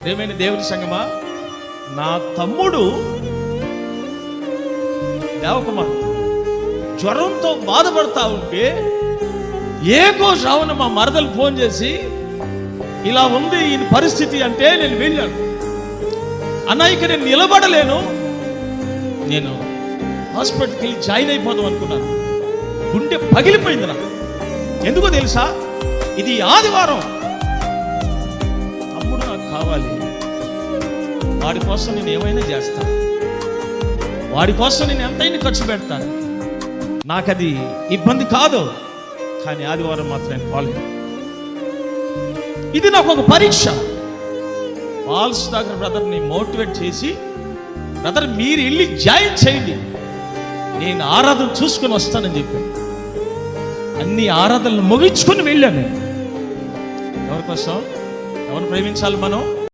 ప్రియమైన దేవుని సంగమా, నా తమ్ముడు దేవకుమార్ జ్వరంతో బాధపడతా ఉంటే ఏకోశావున మా మరదలు ఫోన్ చేసి ఇలా ఉంది ఈ పరిస్థితి అంటే నేను వెళ్ళాను. అన్న ఇక నేను నిలబడలేను, నేను హాస్పిటల్కి వెళ్ళి జాయిన్ అయిపోదాం అనుకున్నాను. గుండె పగిలిపోయింది నాకు. ఎందుకో తెలుసా, ఇది ఆదివారం, తమ్ముడు నాకు కావాలి, వాడి కోసం నేను ఏమైనా చేస్తాను, వాడి కోసం నేను ఎంతైనా ఖర్చు పెడతాను, నాకు అది ఇబ్బంది కాదు. కానీ ఆదివారం మాత్రం నేను పోలేదు. ఇది నాకు ఒక పరీక్ష. పాల్స్ డాక్టర్ బ్రదర్ని మోటివేట్ చేసి, బ్రదర్ మీరు వెళ్ళి జాయిన్ చేయండి, నేను ఆరాధన చూసుకొని వస్తానని చెప్పాను. అన్ని ఆరాధనలు ముగించుకొని వెళ్ళాను. ఎవరి కోసం? ఎవరు ప్రేమించాలి మనం?